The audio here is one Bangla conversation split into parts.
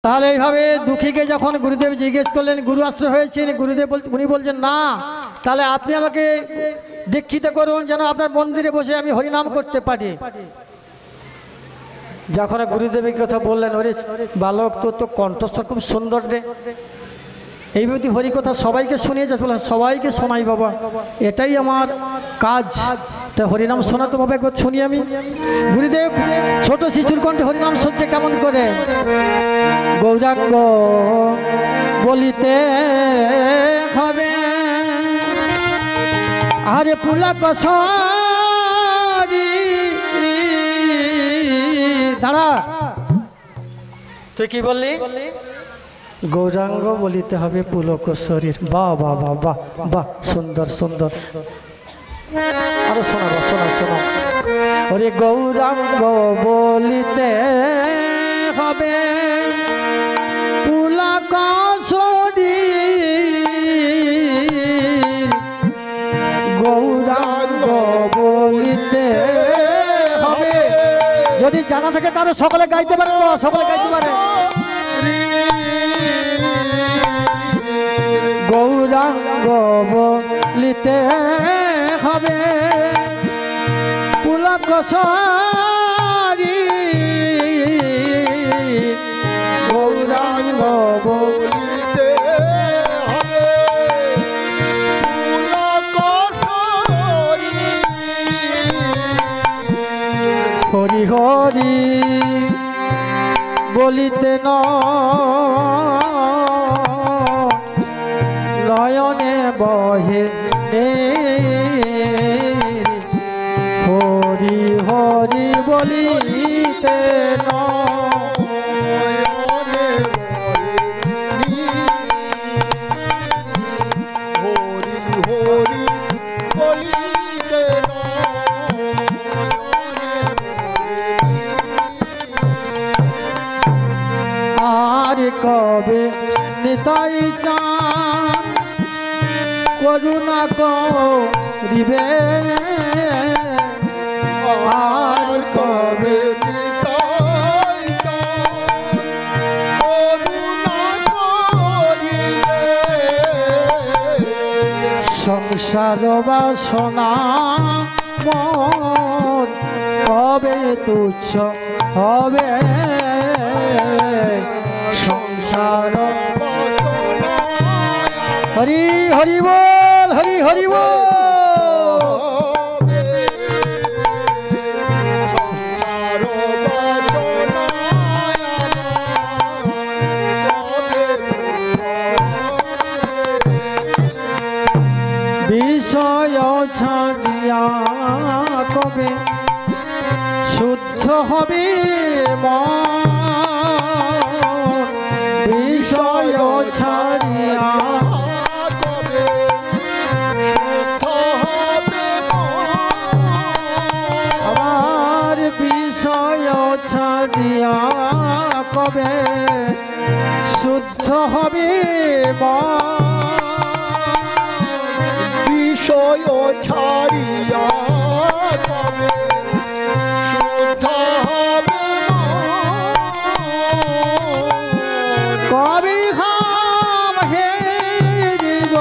তাহলে এইভাবে দুঃখীকে যখন গুরুদেব জিজ্ঞেস করলেন গুরু আশ্রয় হয়েছেন, গুরুদেব উনি বলছেন না, তাহলে আপনি আমাকে দীক্ষিত করুন যেন আপনার মন্দিরে বসে আমি হরিনাম করতে পারি। যখন গুরুদেব এই কথা বললেন, ওরে বালক তোর তো কণ্ঠস্বর খুব সুন্দর রে, এই যদি হরি কথা সবাইকে শুনিয়ে যাস, বললেন সবাইকে শোনাই বাবা, এটাই আমার কাজ। তা হরিনাম শোনাতে হবে, একবার শুনি আমি। গুরুদেব ছোট শিশুর কণ্ঠে হরিনাম শুনছে কেমন করে? গৌরাঙ্গ বলিতে হবে আরে পুলা কসরি, দাঁড়া তুই কি বললি? গৌরাঙ্গ বলিতে হবে পুলক শরীর। বাহ বাহ বাহ বাহ বাহ, সুন্দর সুন্দর, আরো শোনাবো, শোনা শোনা। ওরে গৌরাঙ্গ বলিতে হবে পুলক শরীর, গৌরাঙ্গ বলিতে হবে। যদি জানা থাকে তাহলে সকলে গাইতে পারে, সকলে গাইতে পারে। গৌরাঙ্গ বলিতে হবে পুলক শরীর, গৌরাঙ্গ বলিতে হবে পুলক শরীর। হরি হরি বলিতে নয়নে বহে হরি হরি বলিতে নয়নে হরি হরি বলিতে আর কবে নিতাই চাঁদ করুণা করিবে, আর কবে নিতাই চাঁদ করুণা করিবে। সংসার বাসনা মন কবে তুচ্ছ হবে, সংসার হরি হরি বল, হরি হরি বল। বিষয় ছাড়িয়া কবে শুদ্ধ হবে মন, বিষয় ছাড়িয়া কবে শুদ্ধ হবে আমার, বিষয় ছাড়িয়া কবে শুদ্ধ হবে বিষয় ছাড়িয়া কবে শুদ্ধ হবে কবি হাম হেরিব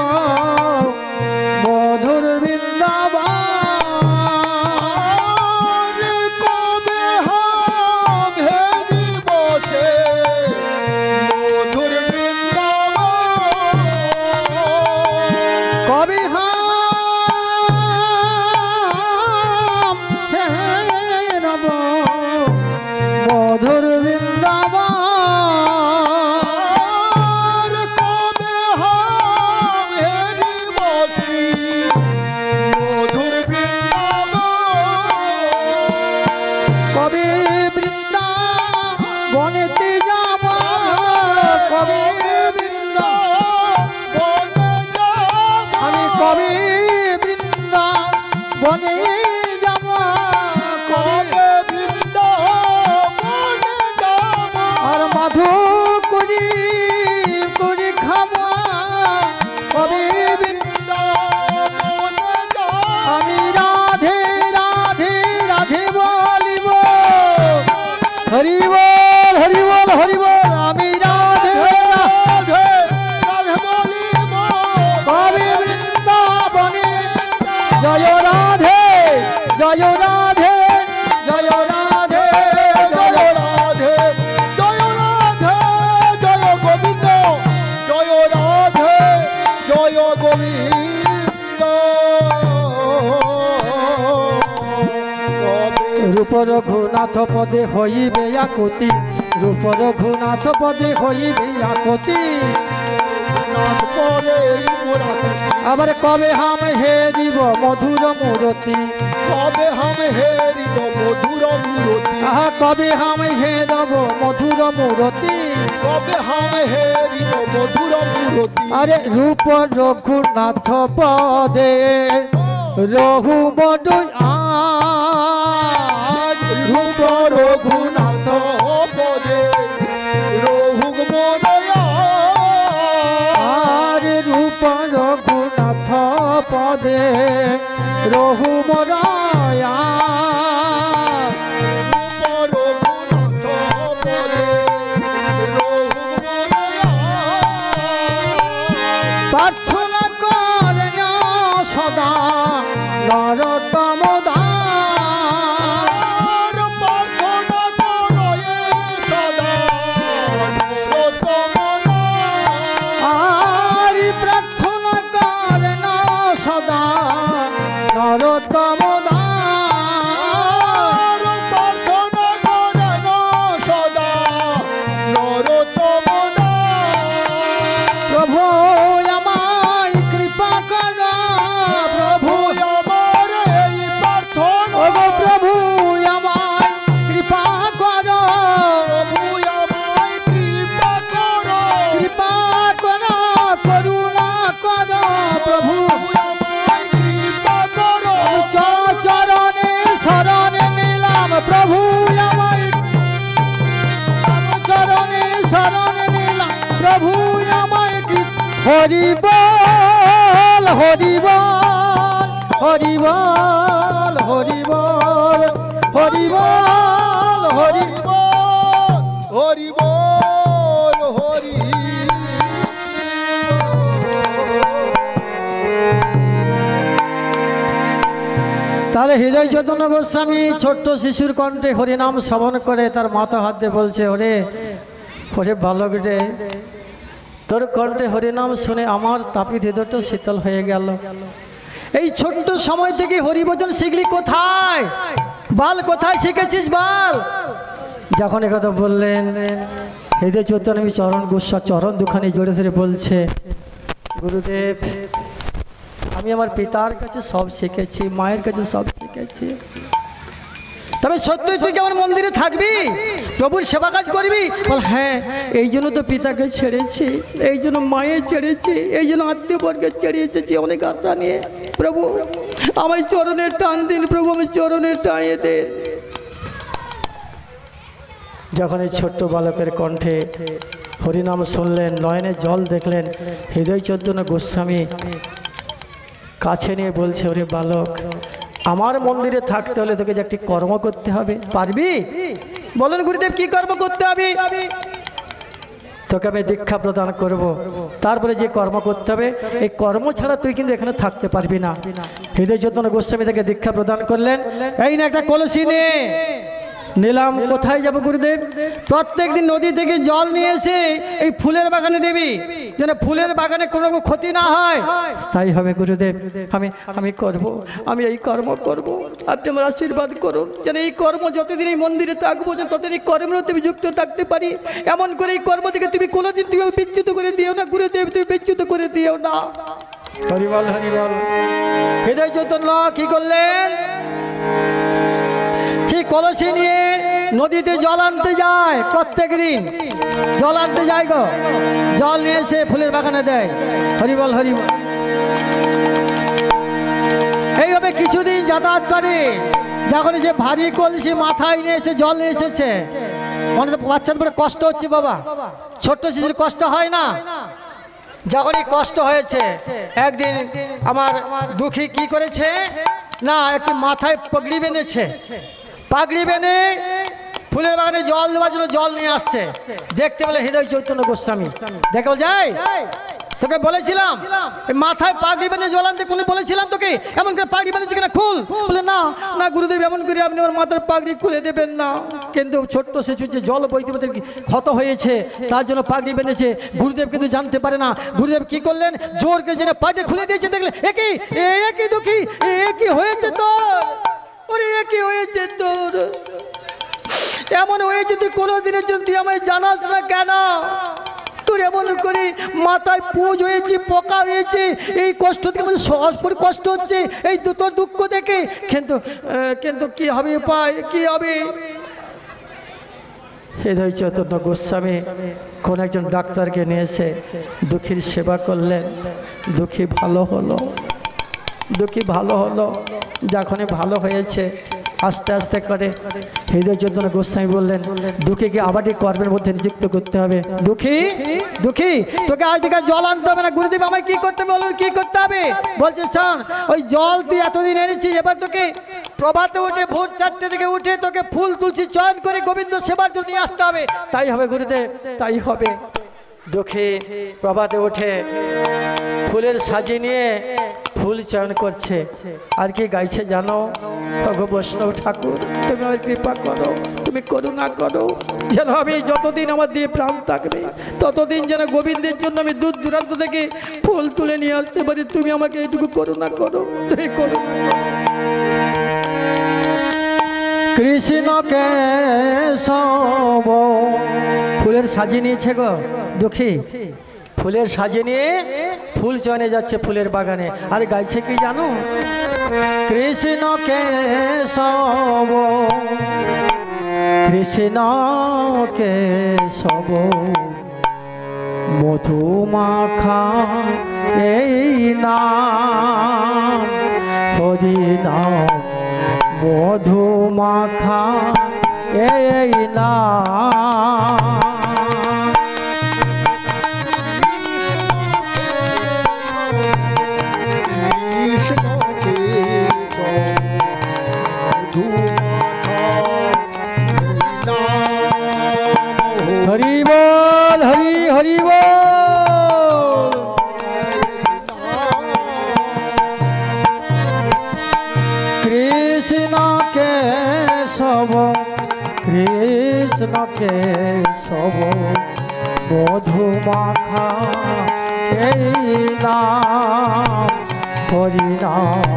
মধুর বৃন্দাবন, কবে হাম হেরিব সে মধুর বৃন্দাবন, কবি হাম রূপ রঘুনাথ পদে হইবে আকুতি, রূপ রঘুনাথ পদে হইবে আকুতি। আবার কবে হাম হেরিব মধুর মূরতি, কবে হাম হেরিব মধুর মূরতি, আহা কবে হাম হেরব মধুর মূরতি, কবে হাম হেরিব মধুর মূরতি। আরে রূপ রঘুনাথ পদে রঘু বড় আজ, রূপ রঘুনাথ পদে রঘু মদয়া, আরে রূপ রঘুনাথ পদে রঘু মরায়া, রূপ রঘুনাথ পদে রঘু মদয়া। প্রার্থনা করেন সদা নরতম দাস, প্রার্থনা করয়ে সদা নরোত্তম দাস। আর প্রার্থনা করেন সদা নরতম দাস, প্রার্থনা করেন সদা নরোত্তম দাস। প্রভু আমায় কৃপা কর, প্রভু আমার এই প্রার্থনা, ওগো প্রভু আমায় কৃপা কর, প্রভু আমায় কৃপা করো, কৃপা কর করুণা কর প্রভু, আমায় কৃপা করো। চরণে শরণে নিলাম প্রভু আমায়, চরণে শরণে নিলাম প্রভু আমায়, হরি বল হরি বল হরি বল হরি বল হরি বল হরি হরি বল হরি। তাহলে হৃদয় চৈতন্য গোস্বামী ছোট্ট শিশুর কণ্ঠে হরিনাম শ্রবণ করে তার মাথা হাত দিয়ে বলছে, ওরে ওরে বালক রে, তোর কণ্ঠে হরিনাম শুনে আমার তাপিত হৃদয়টা শীতল হয়ে গেল। এই ছোট্ট সময় থেকে হরিভজন শিখলি কোথায় বাল, কোথায় শিখেছিস বাল? যখন একথা বললেন হৃদয় চৈতন্য চরণ গোস্বামী চরণ দুখানি জোরে ধরে বলছে, গুরুদেব আমি আমার পিতার কাছে সব শিখেছি, মায়ের কাছে সব শিখেছি, তবে সত্যই তুই কি আমার মন্দিরে থাকবি, প্রভুর সেবা কাজ করবি? বল হ্যাঁ, এই জন্য তো পিতাকে ছেড়েছি, এই জন্য মায়ের ছেড়েছি, এই জন্য আত্মীয়বর্গের ছেড়ে এসেছি অনেক আশা নিয়ে। প্রভু আমার চরণের টান দিন, প্রভু আমার চরণের টাইয়ে দেন। যখন এই ছোট্ট বালকের কণ্ঠে হরিনাম শুনলেন, নয়নে জল দেখলেন, হৃদয় চৈতন্য গোস্বামী কাছে নিয়ে বলছে, ওরে বালক আমার মন্দিরে থাকতে হলে তোকে যে একটি কর্ম করতে হবে, পারবি? বলেন গুরুদেব কি কর্ম করতে হবে? তোকে আমি দীক্ষা প্রদান করব, তারপরে যে কর্ম করতে হবে এই কর্ম ছাড়া তুই কিন্তু এখানে থাকতে পারবি না। হৃদয় চৈতন্য গোস্বামী থেকে দীক্ষা প্রদান করলেন। এই না একটা কলসি নে নিলাম, কোথায় যাব গুরুদেব? প্রত্যেক দিন নদী থেকে জল নিয়ে এসে এই ফুলের বাগানে দেবি, যেন ফুলের বাগানে কোনো ক্ষতি না হয়। তাই হবে গুরুদেব, আমি করব, আমি এই কর্ম করব, আপনি আমার আশীর্বাদ করুন যেন এই কর্ম যতদিন এই মন্দিরে থাকবো যেন ততদিন এই কর্মের তুমি যুক্ত থাকতে পারি। এমন করে এই কর্ম থেকে তুমি কোনোদিন তুমি বিচ্যুত করে দিও না গুরুদেব, তুমি বিচ্যুত করে দিও না। হরিবল হরিবল। হৃদয় চৈতন্য কি করলেন? সেই কলসি নিয়ে নদীতে জল আনতে যায়, প্রত্যেক দিন জল আনতে যায় গো, জল নিয়ে এসে ফুলের বাগানে দেয়। হরিবল হরিবল। এইভাবে কিছুদিন যাতায়াত করে, যখন সে ভারী কলসি মাথায় নিয়ে এসে জল নিয়ে এসেছে, অনেক বাচ্চাদের বড় কষ্ট হচ্ছে বাবা, ছোট্ট শিশুর কষ্ট হয় না? যখনই কষ্ট হয়েছে একদিন আমার দুঃখী কি করেছে না, একটি মাথায় পাগড়ি বেঁধেছে, পাগড়ি বেঁধে ফুলের বাগানে জল দেওয়ার জন্য জল নিয়ে আসছে। দেখতে পেলে হৃদয় চৈতন্য গোস্বামী, দেখো যায় তোকে বলেছিলাম মাথায় পাগড়ি বেঁধে জল আনতে, কোন বলেছিলাম তোকে এমন করে পাগড়ি বেঁধেছে কিনা খুল? বলে না না গুরুদেব, এমন করে আপনি আমার মাথার পাগড়ি খুলে দেবেন না। কিন্তু ছোট্ট শিশু যে জল বইতে বইতে ক্ষত হয়েছে তার জন্য পাগড়ি বেঁধেছে, গুরুদেব কিন্তু জানতে পারে না। গুরুদেব কি করলেন, জোর করে যেন পাগড়ি খুলে দিয়েছে। দেখলে একই দুঃখী, একই হয়েছে তোর, ওরে কি হয়েছে তোর? এমন হয়েছে তুই কোনোদিনের জন্য তুই আমায় জানাস না কেন? তোর এমন করে মাথায় পুজ হয়েছে, পোকা হয়েছে, এই কষ্ট থেকে আমাদের সহজ করে কষ্ট হচ্ছে এই তোর দুঃখ দেখে। কিন্তু কিন্তু কি হবে, উপায় কি হবে? হৃদয় চৈতন্য গোস্বামী কোন একজন ডাক্তারকে নিয়ে এসে দুঃখীর সেবা করলেন। দুঃখী ভালো হলো, দুঃখী ভালো হলো। যখনই ভালো হয়েছে আস্তে আস্তে করে হৃদয় চৈতন্য গোস্বামী বললেন, দুঃখীকে আবারটি কর্মের মধ্যে নিযুক্ত করতে হবে। দুঃখী, দুঃখী তোকে আজ থেকে জল আনতে হবে না। গুরুদেব আমায় কি করতে হবে? বলুন কি করতে হবে? বলছে শোন, ওই জল তুই এতদিন এনেছিস, এবার তোকে প্রভাতে উঠে ভোর 4টে থেকে উঠে তোকে ফুল তুলসী চয়ন করে গোবিন্দ সেবার জন্য নিয়ে আসতে হবে। তাই হবে গুরুদেব, তাই হবে। দুঃখী প্রভাতে উঠে ফুলের সাজি নিয়ে ফুল চয়ন করছে। আর কি গাইছে জানো? ভগ বৈষ্ণব ঠাকুর তুমি আমার কৃপা করো, তুমি করুণা করো, যেন আমি যতদিন আমার দিয়ে প্রাণ থাকবে ততদিন যেন গোবিন্দের জন্য আমি দূর দূরান্ত থেকে ফুল তুলে নিয়ে আসতে পারি। তুমি আমাকে এইটুকু করুণা করো, তুমি করুণা করো। কৃষ্ণকে সব ফুলের সাজিয়ে নিয়েছে গো দুঃখী, ফুলের সাজিয়ে নিয়ে ফুল চয়নে যাচ্ছে ফুলের বাগানে। আর গাইছে কি জানো? কৃষ্ণকে সব, কৃষ্ণকে সব মধুমাখা এই নাম, হরি নাম মধুমাখা এই নাম। হরি বল, হরি হরি বল। কৃষ্ণকে সব, কৃষ্ণকে সব মধুমাখা এই নাম, হরি নাম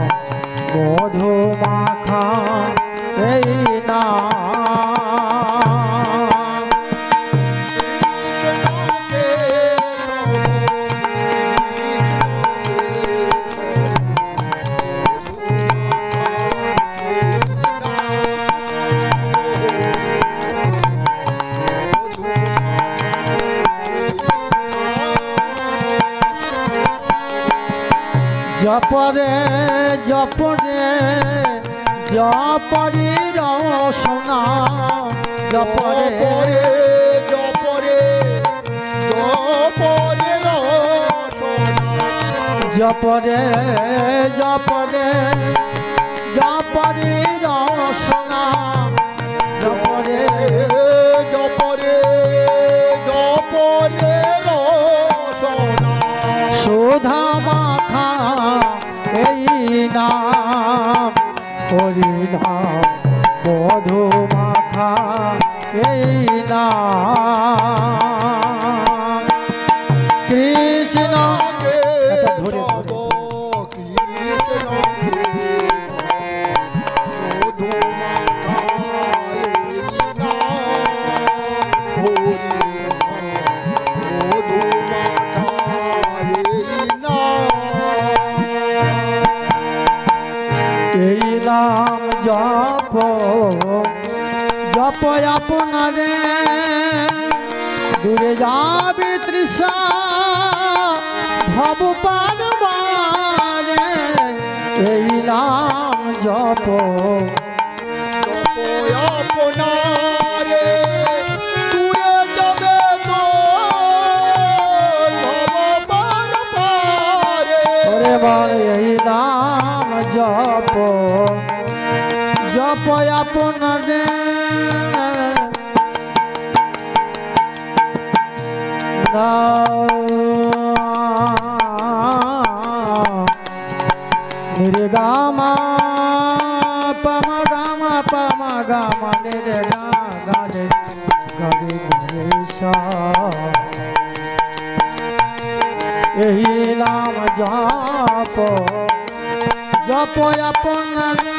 মধুমাখা এই নাম। জপরে জপরে জপরি রসনা, জপরে জপরে জপরে রসনা, জপরে জপরে জপরি রসনা, জপরে জপরে জপরে রসনা, সুধা মাখা এই নাম, হরি নাম মধু মাখা এই নাম। কৃষ্ণ এই নাম জপ জপ আপনারে দূরে যাবে তৃষা ভব পারবারে। এই নাম জপ আপনারে দূরে যাবে ভব পারে। ওরে বল এই নাম জপ জপ আপনারে নিরে গামা পামা গামা পামা গামা নিরে গা গারে গারে গণেশা। এই নাম জপ জপ আপনারে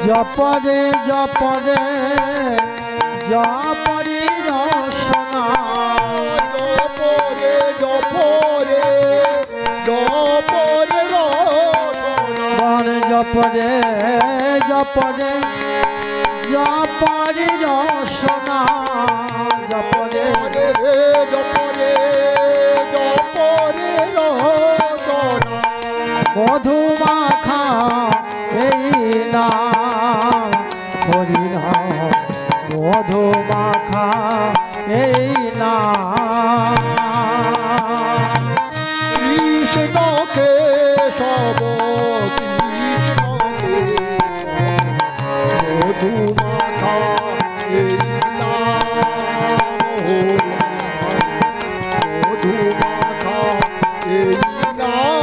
জপরে জপরে জপরি রসনা জপরে জপরে জপরে রসনা জপরে জপরে জপরি রসনা জপরে জপরে জপরে রসনা মধুমাখা এই নাম হরি নাম মধুমাখা এই নাম কৃষ্ণকে সব কৃষ্ণকে মধুমাখা এই নাম মধুমাখা এই নাম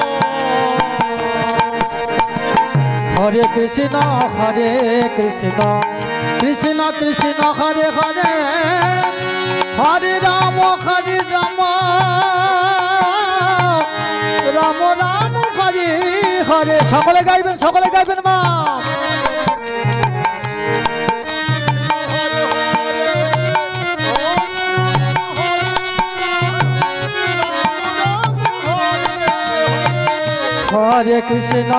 হরে কৃষ্ণ কৃষ্ণ কৃষ্ণ হরে হরে হরে রাম রাম রাম হরে হরে সকলে গাইবেন মা হরে কৃষ্ণ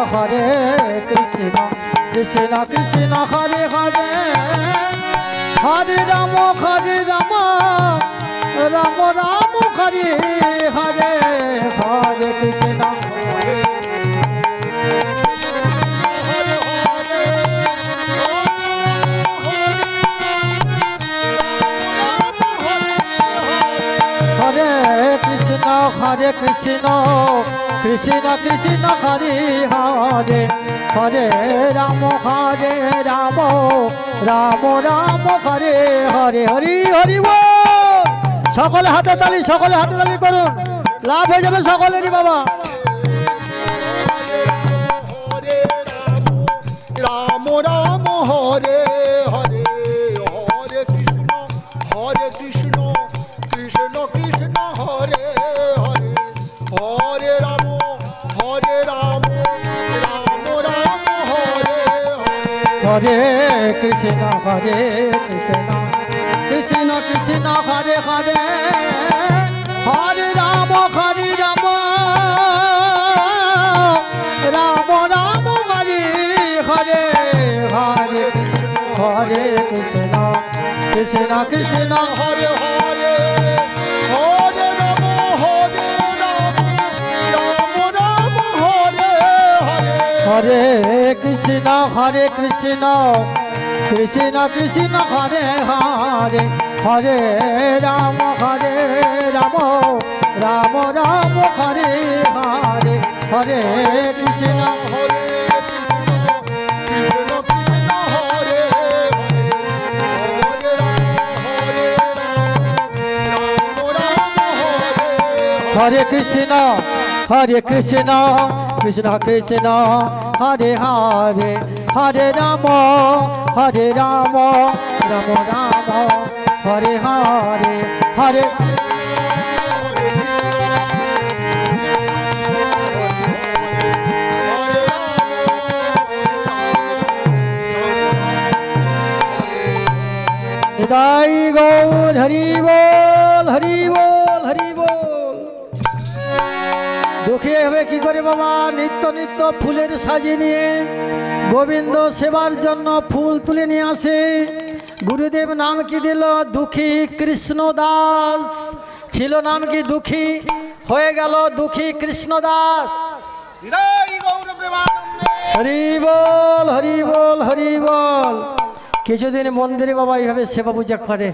কৃষ্ণ কৃষ্ণ হরে হরে হরে রাম রাম রাম হরে হরে হরে কৃষ্ণ হরে কৃষ্ণ কৃষ্ণ কৃষ্ণ হরে হরে হরে রাম রাম রাম হরে হরে হরি হরি বল সকলে হাতে তালি করুন লাভ হয়ে যাবে সকলেরই বাবা রাম রাম হরে হরে হরে কৃষ্ণ কৃষ্ণ কৃষ্ণ হরে হরে হরে রাম রাম রাম হরে হরে হরে কৃষ্ণ কৃষ্ণ কৃষ্ণ হরে হরে হরে রাম রাম রাম হরে হরে হরে হরে কৃষ্ণ কৃষ্ণ হরে হরে হরে রাম রাম রাম হরে হরে হরে কৃষ্ণ কৃষ্ণ কৃষ্ণ হরে হরে হরে রাম রাম রাম হরে হরে হরে কৃষ্ণ হরে কৃষ্ণ কৃষ্ণ হরে হরে হরে রাম রাম হরে হরে কৃষ্ণ কৃষ্ণ কৃষ্ণ হরে হরে হরে রাম রাম রাম হরে হরে হরে নিতাই গৌর হরি বল হরি বল হরি বল দুঃখী হবে কি করে বাবা নিত্য ফুলের সাজিয়ে নিয়ে গোবিন্দ সেবার জন্য ফুল তুলে নিয়ে আসে গুরুদেব নাম কি দিল দুঃখী কৃষ্ণ দাস ছিল নাম কি দুঃখী হয়ে গেল দুঃখী কৃষ্ণ দাস হরি বল হরি বল হরি বল কিছুদিন মন্দিরে বাবা এইভাবে সেবা পূজা করে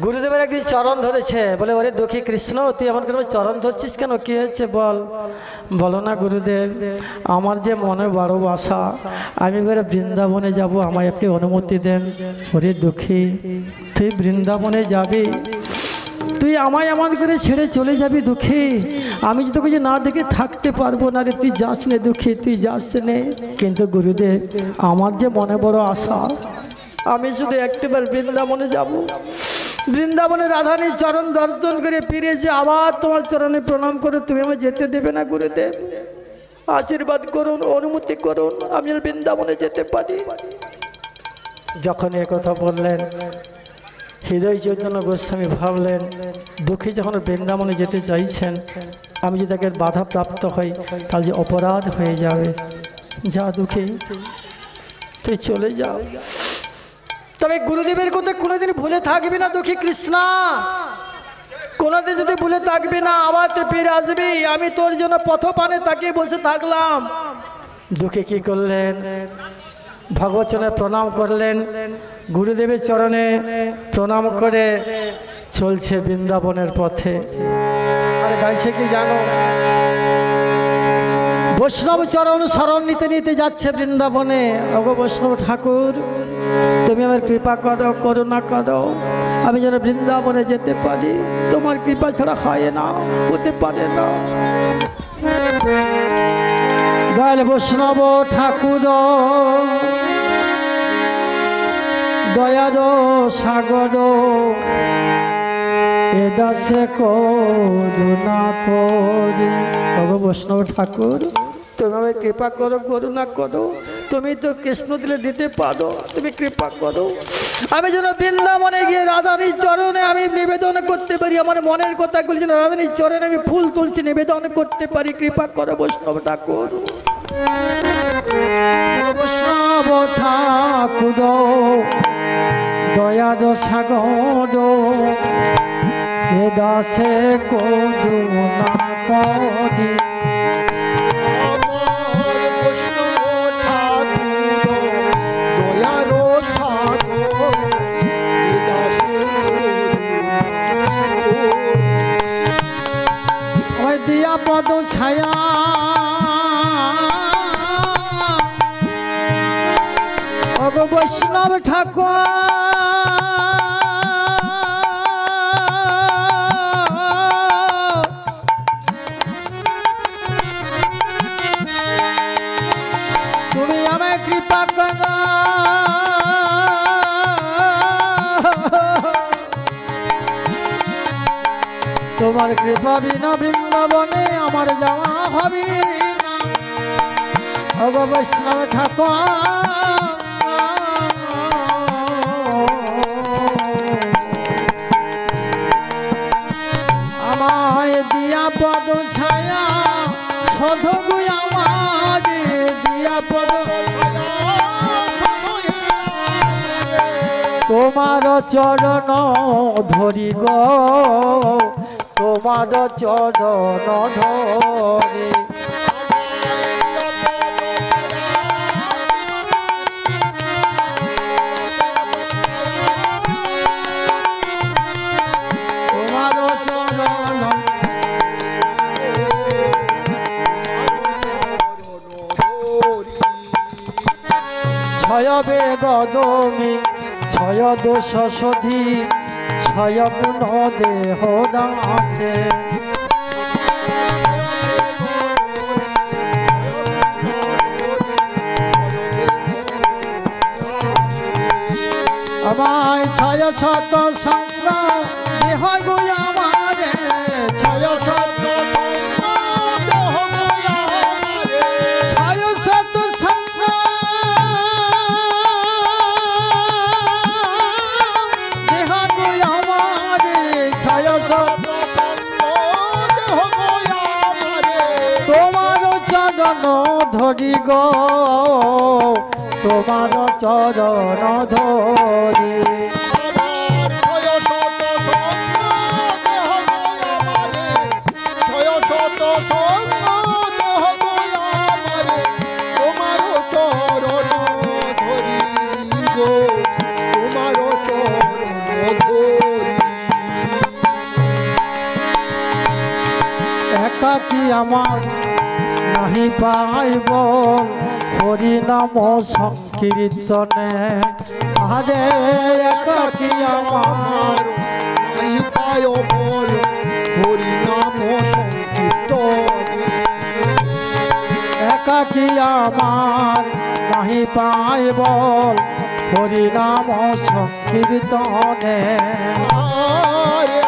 গুরুদেবের একদিন চরণ ধরেছে বলে ওরে দুঃখী কৃষ্ণ তুই এমন করে চরণ ধরছিস কেন কি হয়েছে বলো না গুরুদেব আমার যে মনে বড় আশা আমি এবারে বৃন্দাবনে যাব আমায় আপনি অনুমতি দেন ওরে দুঃখী তুই বৃন্দাবনে যাবি তুই আমায় এমন করে ছেড়ে চলে যাবি দুঃখী আমি যে তোকে যে না দেখে থাকতে পারবো না রে তুই যাস নে দুঃখী তুই যাস নে কিন্তু গুরুদেব আমার যে মনে বড় আশা আমি শুধু একটিবার বৃন্দাবনে যাব বৃন্দাবনে রাধারানীর চরণ দর্শন করে ফিরেছে আবার তোমার চরণে প্রণাম করে তুমি আমায় যেতে দেবে না গুরুদেব আশীর্বাদ করুন, অনুমতি করুন, আমি যেন বৃন্দাবনে যেতে পারি। যখন এ কথা বললেন, হৃদয় চৈতন্য গোস্বামী ভাবলেন, দুঃখী যখন বৃন্দাবনে যেতে চাইছেন, আমি যদি তাকে বাধা প্রাপ্ত হই তাহলে যে অপরাধ হয়ে যাবে। যা দুঃখী, তুই চলে যাও, তবে গুরুদেবের কথা কোনোদিন ভুলে থাকবি না দুঃখী কৃষ্ণা, কোনোদিন যদি ভুলে থাকবি না, আবার তুই ফিরে আসবি। আমি তোর জন্য পথপানে তাকিয়ে বসে থাকলাম। দুঃখী কি করলেন? ভগবচনে প্রণাম করলেন, গুরুদেবের চরণে প্রণাম করে চলছে বৃন্দাবনের পথে। আর গাইছে কি জানো? বৈষ্ণব চরণ শরণ নিতে নিতে যাচ্ছে বৃন্দাবনে। ওগো বৈষ্ণব ঠাকুর, তুমি আমার কৃপা করো, করুণা করো, আমি যেন বৃন্দাবনে যেতে পারি। তোমার কৃপা ছাড়া হয় না, হতে পারে না। দয়াল বৈষ্ণব ঠাকুর, দয়ার সাগর, এ দাসে করুণা করি। ওগো বৈষ্ণব ঠাকুর, তুমি আমায় কৃপা করো, করুণা করো। তুমি তো কৃষ্ণ দিলে দিতে পারো, তুমি কৃপা করো। আমি যেন বৃন্দাবনে গিয়ে রাধারানীর চরণে আমি নিবেদন করতে পারি, আমার মনের কথাগুলি যেন রাধারানীর চরণে আমি ফুল তুলসী নিবেদন করতে পারি। কৃপা করো বৈষ্ণব ঠাকুর। বৈষ্ণব ঠাকুর, দয়ার সাগর, এ দাসে করুণা করি। দিয়া পদ ছায়া ওগো বৈষ্ণব ঠাকুর, তুমি আমায় কৃপা করো। তোমার কৃপা বিনা বৃন্দাবনে আমার যাওয়া হবে না। ওগো বৈষ্ণব ঠাকুর, আমায় দিয়া পদ ছায়া সধগু, আমার দিয়া পদ তোমার চরণ ধরি গো, তোমার চরণ ধরি। তোমার চরণ ছয় বেগদমি, ছয় দোষ শোধি, ছয় গুণ দেহ দাসে। আমায় ছয় শত সঙ্গ দেহ গো আমারে, ছয় শত সঙ্গ দেহ গো আমারে, ছয় শত সঙ্গ দেহ গো আমারে, ছয় শত সঙ্গ দেহ গো আমারে। তোমার চরণ ধরি গো, তোমার চরণ ধরি। একাকী আমার নাহি পাইব হরি নাম সংকীর্তনে, আরে একাকী আমার নাহি পাইব হরি নাম সংকীর্তনে, একাকী আমার নাহি পাইব হরি নাম সংকীর্তনে,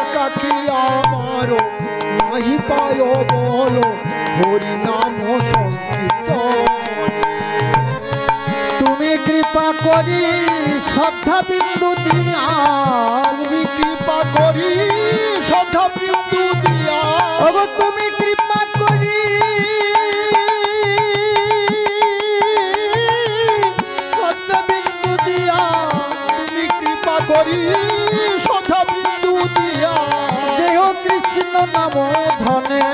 একাকী আমার নাহি পাইব হরি নাম সংকীর্তনে। তুমি কৃপা করি শ্রদ্ধা বিন্দু দিয়া, তুমি কৃপা করি শ্রদ্ধা বিন্দু দিয়া, ওগো তুমি কৃপা করি শ্রদ্ধা বিন্দু দিয়া, তুমি কৃপা করি শ্রদ্ধা বিন্দু দিয়া, দেহ কৃষ্ণ নাম ধনে,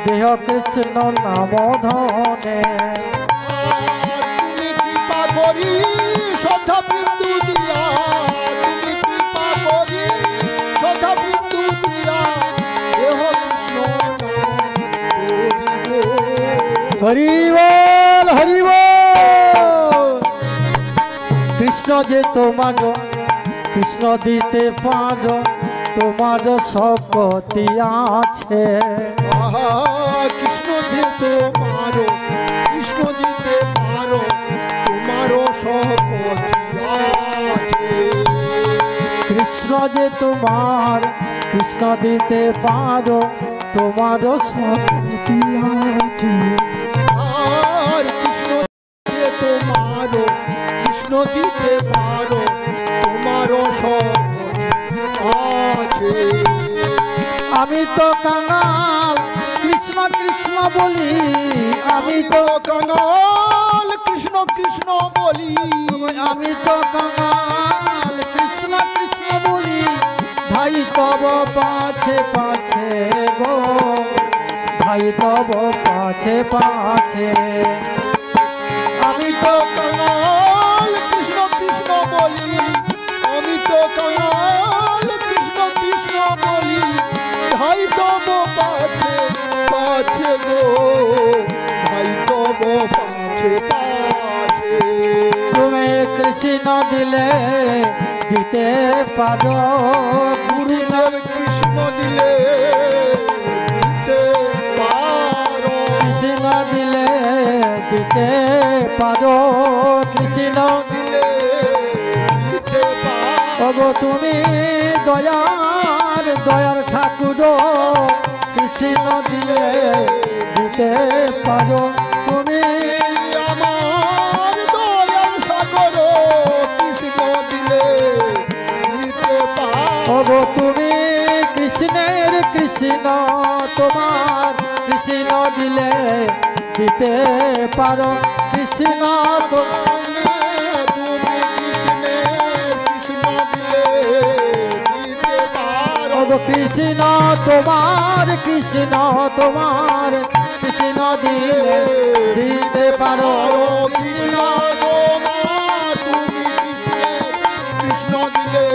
দেহ কৃষ্ণ নাম ধনে, তুমি কৃপা করি শ্রদ্ধা বিন্দু দিয়া, তুমি কৃপা করি শ্রদ্ধা বিন্দু দিয়া, দেহ কৃষ্ণ হরি বল হরি বল। কৃষ্ণ যে তোমার, কৃষ্ণ দিতে পারো, তোমার শক্তি আছে। কৃষ্ণ দিতে পারো, কৃষ্ণ দিতে পারো, তোমারও শক্তি আছে। কৃষ্ণ যে তোমার, কৃষ্ণ দিতে পারো, তোমার শক্তি আছে। আর কৃষ্ণ দিতে তোমারও, কৃষ্ণ দিতে পারো, তোমারও শক্তি আছে। আমি তো কাঙাল কৃষ্ণ কৃষ্ণ বলি, আমি তো কাঙাল কৃষ্ণ কৃষ্ণ বলি, আমি তো কাঙাল কৃষ্ণ কৃষ্ণ বলি, ভাই তব পাছে পাছে গো, ভাই তব পাছে পাছে। আমি তো কাঙাল কৃষ্ণ কৃষ্ণ বলি, আমি তো কাঙাল কৃষ্ণ কৃষ্ণ বলি, ভাই তব পাছে পাছে গো, ভাই তব পাছে পাছে। তুমি কৃষ্ণ দিলে দিতে পারো, গুরুদেব কৃষ্ণ দিলে দিতে পারো, কৃষ্ণ দিলে দিতে পারো, কৃষ্ণ দিলে দিতে পারো। ওগো তুমি দয়ার দয়ার ঠাকুর, কৃষ্ণ দিলে দিতে পারো, তুমি আমার দয়াল সাগর, কৃষ্ণ দিলে দিতে পারো। ওগো তুমি কৃষ্ণের কৃষ্ণ, তোমার কৃষ্ণ দিলে দিতে পারো, কৃষ্ণ তোমার। তুমি কৃষ্ণের কৃষ্ণ দিলে দিতে পারো। ওগো কৃষ্ণ তোমার, কৃষ্ণ তোমার, কৃষ্ণ দিলে দিতে পারো, কৃষ্ণ তোমার, তুমি কৃষ্ণের কৃষ্ণ দিলে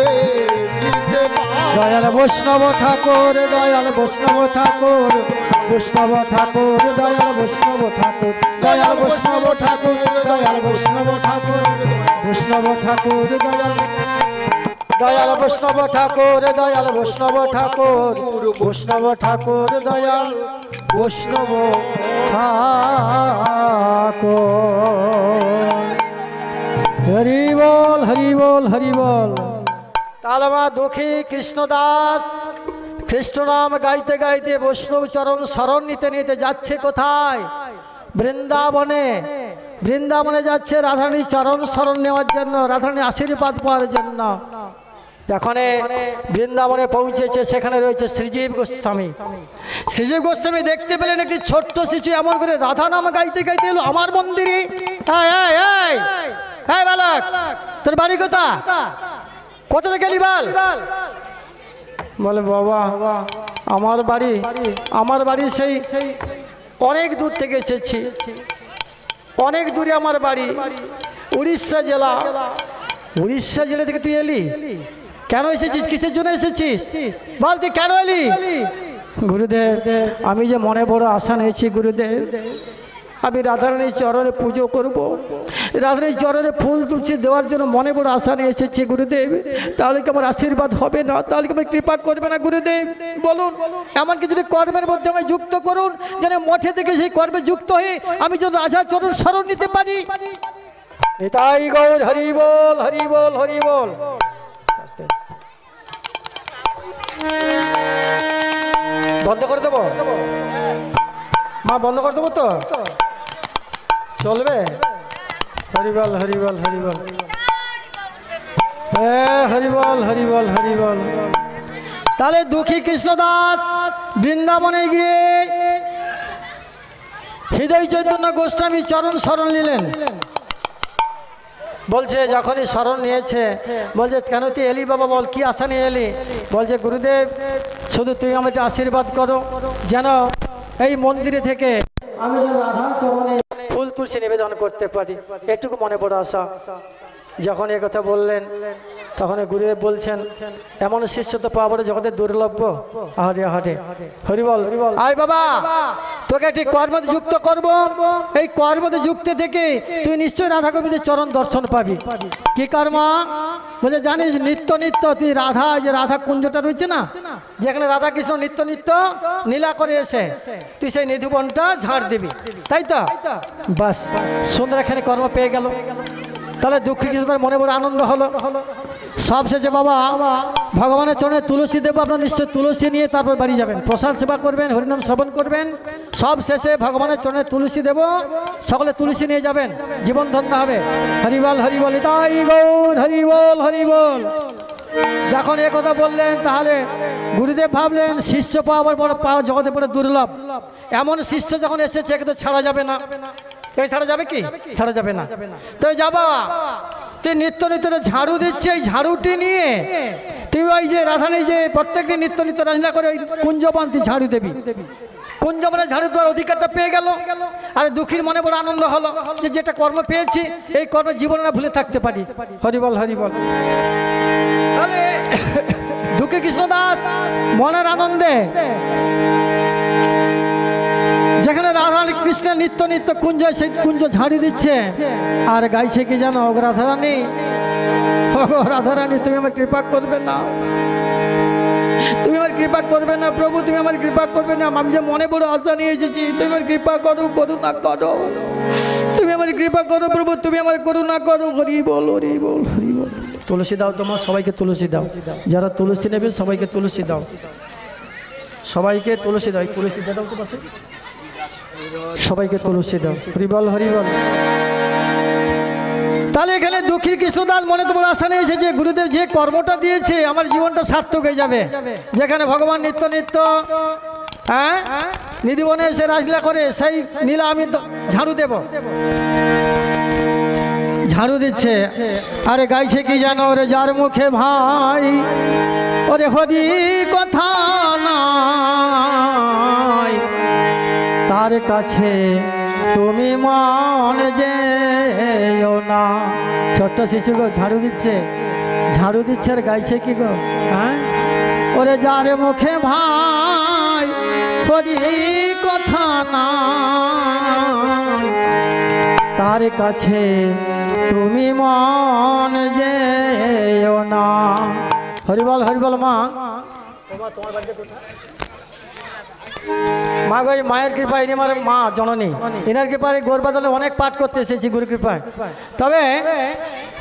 দিতে পারো। দয়াল বৈষ্ণব ঠাকুর, দয়াল বৈষ্ণব ঠাকুর, বৈষ্ণব ঠাকুর, দয়াল বৈষ্ণব ঠাকুর, দয়াল বৈষ্ণব ঠাকুর, দয়াল বৈষ্ণব ঠাকুর, বৈষ্ণব ঠাকুর, দয়াল দয়াল বৈষ্ণব ঠাকুর, দয়াল বৈষ্ণব ঠাকুর, বৈষ্ণব ঠাকুর, দয়াল বৈষ্ণব ঠাকুর। হরি বল হরি বল হরি বল। তাহলে আমার দুঃখী কৃষ্ণদাস কৃষ্ণ নাম গাইতে গাইতে বৈষ্ণব চরণ শরণ নিতে নিতে যাচ্ছে কোথায়? বৃন্দাবনে। বৃন্দাবনে যাচ্ছে রাধারানী চরণ শরণ নেওয়ার জন্য, রাধারানী আশীর্বাদ পাওয়ার জন্য। যখন বৃন্দাবনে পৌঁছেছে সেখানে রয়েছে শ্রীজীব গোস্বামী। শ্রীজীব গোস্বামী দেখতে পেলেন একটি ছোট্ট শিশু এমন করে রাধা নাম গাইতে গাইতে এলো আমার মন্দিরে। বালক, তোর বাড়ি কোথা? কোথা থেকে এলি বল? বলে বাবা আমার বাড়ি সেই অনেক দূর থেকে এসেছি, অনেক দূরে আমার বাড়ি, উড়িষ্যা জেলা। উড়িষ্যা জেলা থেকে তুই এলি? কেন এসেছিস? কিসের জন্য এসেছিস বল, তুই কেন এলি? গুরুদেব, আমি যে মনে বড় আশা নিয়েছি গুরুদেব, আমি রাধারানীর চরণে পুজো করব, রাধারানীর চরণে ফুল তুলসী দেওয়ার জন্য মনে বড় আশা নিয়ে এসেছি গুরুদেব। তাহলে কি আমার আশীর্বাদ হবে না? তাহলে কি আমার কৃপা করবে না গুরুদেব? বলুন, এমন কিছু কর্মের মধ্যে আমি যুক্ত করুন, যেন মঠে থেকে সেই কর্মে যুক্ত হয়ে আমি যেন রাজার চরণ শরণ নিতে পারি। নিতাই গৌর হরি বল হরি বল হরি বল। বন্ধ করে দেবো? মা বন্ধ করে দেবো তো, চলবে? হরিবল হরিবল হরিবল, হরিবল হরিবল হরিবল। তাহলে দুঃখী কৃষ্ণদাস বৃন্দাবনে গিয়ে হৃদয় চৈতন্য গোস্বামী চরণ শরণ নিলেন। বলছে যখনই শরণ নিয়েছে, বলছে কেন তুই এলি বাবা, বল কি আশা নিয়ে এলি? বলছে গুরুদেব শুধু তুমি আমাকে আশীর্বাদ করো যেন এই মন্দিরে থেকে আমি যেন রাধার চরণে ফুল তুলসী নিবেদন করতে পারি, এটুকু মনে পড়ে আশা। যখন এ কথা বললেন তখন গুরুদেব বলছেন এমন শিষ্য তো পাওয়া বড় জগতের দুর্লভ। আহারে আহারে হরিবল। আয় বাবা, তোকে একটি কর্মতে যুক্ত করব, এই কর্মতে যুক্ত থেকে তুই নিশ্চয়ই রাধা গোবিন্দের চরণ দর্শন পাবি। কি কর্ম? বলে জানিস নিত্য নিত্য তুই রাধা, যে রাধা কুঞ্জটা রয়েছে না, যেখানে রাধা কৃষ্ণ নিত্য নিত্য নীলা করে এসে তুই সেই নিধুবনটা ঝাড় দিবি, তাই তো? বাস সুন্দর এখানে কর্ম পেয়ে গেল। তাহলে দুঃখী কৃষ্ণদার মনে বড় আনন্দ হলো। সব শেষে বাবা ভগবানের চরণে তুলসী দেব, আপনার নিশ্চয় তুলসী নিয়ে তারপর বাড়ি যাবেন, প্রসাদ সেবা করবেন, হরিনাম শ্রবণ করবেন। সব শেষে ভগবানের চরণে তুলসী দেব, সকলে তুলসী নিয়ে যাবেন, জীবন ধন্য হবে। হরিবল হরিবল, তাই গৌর হরিবল হরিবল। যখন এ কথা বললেন তাহলে গুরুদেব ভাবলেন শিষ্য পাওয়ার বড় পাওয়া জগতে বড় দুর্লভ। এমন শিষ্য যখন এসেছে একে তো ছাড়া যাবে না। এই ছাড়া যাবে কি? ছাড়া যাবে না। তো যাবা তুই নিত্য নিত্য ঝাড়ু দিচ্ছে, এই ঝাড়ুটি নিয়ে তুই ওই যে রাধানী যে প্রত্যেকদিন নিত্য নিত্য রান্না করে ওই কুঞ্জবন তুই ঝাড়ু দেবি। কুঞ্জবনে ঝাড়ু দেওয়ার অধিকারটা পেয়ে গেল। আর দুঃখীর মনে বড় আনন্দ হলো যে যেটা কর্ম পেয়েছি এই কর্ম জীবনে না ভুলে থাকতে পারি। হরিবল হরিবল। তাহলে দুঃখী কৃষ্ণদাস মনের আনন্দে যেখানে রাধা কৃষ্ণের নিত্য নিত্য কুঞ্জ, সেই কুঞ্জ ঝাড়ি দিচ্ছে আর গাইছে কি জানো? রাধারানী, রাধারানী তুমি আমার কৃপা করবে না, তুমি আমার কৃপা করবে না প্রভু, তুমি আমার কৃপা করবে না। আমি যে মনে বড় আশা নিয়ে এসেছি, তুমি আমার কৃপা করো, করুণা করো, তুমি আমার কৃপা করো প্রভু, তুমি আমার করুণা করো। হরি বল হরি বল হরি বল। তুলসী দাও তোমার, সবাইকে তুলসী দাও, যারা তুলসী নেবে সবাইকে তুলসী দাও, সবাইকে তুলসী দাও। তুলসী দাও তো পাশে, সবাইকে তুলসী দাও। হরিবল হরিবল। তাহলে এখানে দুঃখী কৃষ্ণদাস মনে তো বড় আশা নিয়েছে যে গুরুদেব যে কর্মটা দিয়েছে আমার জীবনটা সার্থক হয়ে যাবে। যেখানে ভগবান নিত্য নিত্য নিধিবনে এসে রাজলীলা করে সেই নীলা আমি ঝাড়ু দেব। ঝাড়ু দিচ্ছে আরে গাইছে কি জানো? রে যার মুখে ভাই ওরে হরি কথা নাই, তার কাছে তুমি মন যেও না। ছোট্ট শিশু গো ঝাড়ু দিচ্ছে, ঝাড়ু দিচ্ছে আর গাইছে কি গো? হ্যাঁ, ওরে যার মুখে ভাই হরি কথা নাই, তার কাছে তুমি মন যেও না। হরিবল হরিবল। মা তোমার বাড়িতে কোথায়? মা গো মায়ের কৃপা, ইনি আমার মা জননী, এনার কৃপায় গৌরবাদলে অনেক পাঠ করতে এসেছি গুরু কৃপায়। তবে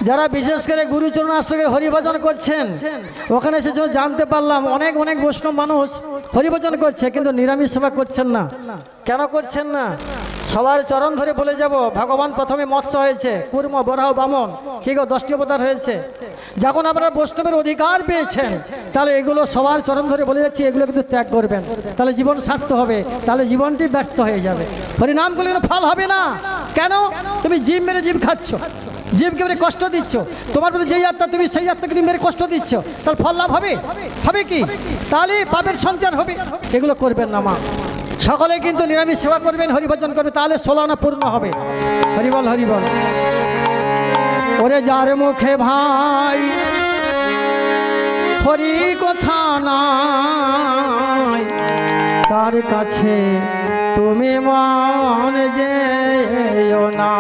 যারা বিশেষ করে গুরুচরণ আশ্রমের হরিভজন করছেন ওখানে এসে জানতে পারলাম অনেক অনেক বৈষ্ণব মানুষ হরিভজন করছে কিন্তু নিরামিষ সেবা করছেন না। কেন করছেন না? সবার চরণ ধরে বলে যাব ভগবান প্রথমে মৎস্য হয়েছে, কুর্ম বরাহ বামন, কি গো 10টি অবতার হয়েছে। যখন আপনারা বৈষ্ণবের অধিকার পেয়েছেন তাহলে এগুলো সবার চরণ ধরে বলে যাচ্ছি এগুলো কিন্তু ত্যাগ করবেন, তাহলে জীবন সার্থক হবে, তাহলে জীবনটি ব্যর্থ হয়ে যাবে। হরিনাম করলে কোনো ফল হবে না। কেন? তুমি জীব মেরে জীব খাচ্ছ, জীবকে মেরে কষ্ট দিচ্ছ, তোমার প্রতি যেই আত্মা তুমি সেই আত্মাকে তুমি মেরে কষ্ট দিচ্ছ, তাহলে ফল লাভ হবে? হবে কি? তাহলে পাপের সঞ্চার হবে। এগুলো করবেন না মা। সকলে কিন্তু নিরামিষ সেবা করবেন, হরিভজন করবে, তাহলে 16 আনা পূর্ণ হবে। হরিবল হরিবল। ওরে যার মুখে ভাই হরি কথা নাই, তার কাছে তুমি মন যেও না।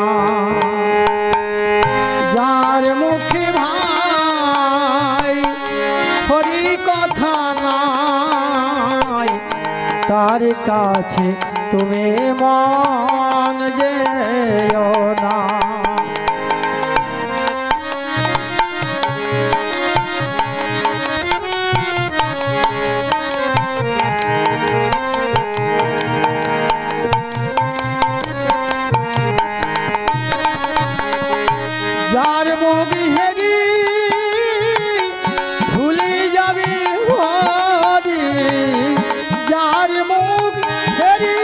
যার মুখে ভাই হরি কথা নাই, তার কাছে তুমি মন যেও না। যার মুখ হেরি ভুলে যাবে হরি, যার মুখ হেরি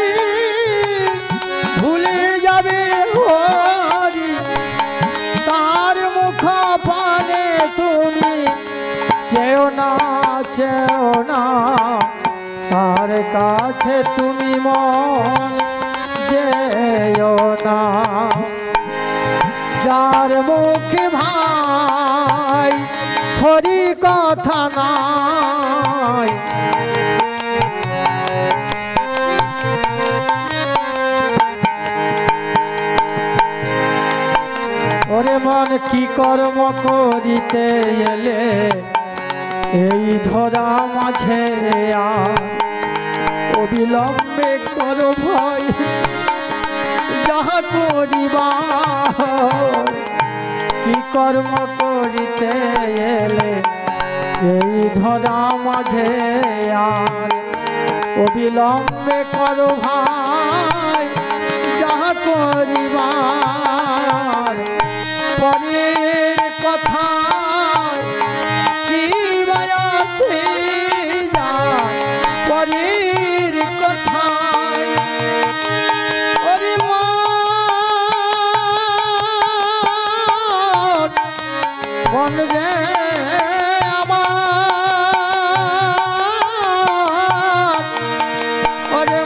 ভুলে যাবে হরি, তার মুখ পানে তুমি চেও না, চেও না, তার কাছে তুমি মন যেও না। যার মুখে ভাই হরি কথা নাই, ওরে মন কি কর্ম করিতে এলে এই ধরা মাঝে আর অবিলম্বে করো ভয় যাহা করিবা। কি কর্ম করিতে এলে এই ধরা মাঝে আর অবিলম্বে করো ভাই যাহা করিবার। পরের কথা কি বয়াছে যায়, পরের কথা ওরে মন রে আমার, ওরে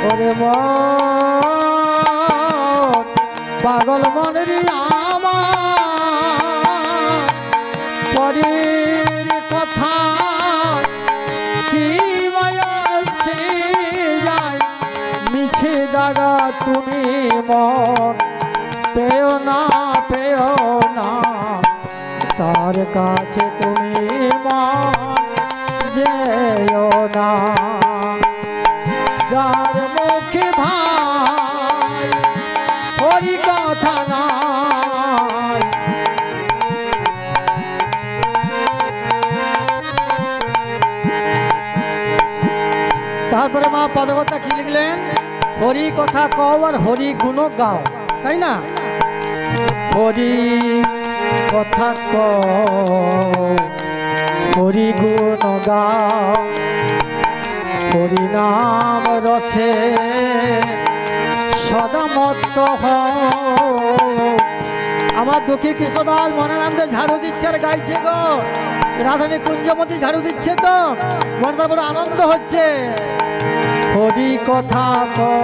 ওরে পাগল মন রে আমার, পরের কথা কি মায়া সে যায়। মিছে দাগা তুমি মন পেও না, পেও না, তার কাছে তুমি মন যেও না। যার মুখে ভাই হরি কথা নাই, তারপরে মা পদকথা কি লিখলেন? হরি কথা কও আর হরি গুণ গাও, তাই না? হরি কথা কও হরি গুণ গাও, হরি নাম রসে সদা মত্ত হও। আমার দুঃখী কৃষ্ণদাস মনে নামে ঝাড়ু দিচ্ছে আর গাইছে গো, রাধানী কুঞ্জমতি ঝাড়ু দিচ্ছে তো মনে তার বড় আনন্দ হচ্ছে। হরি কথা কও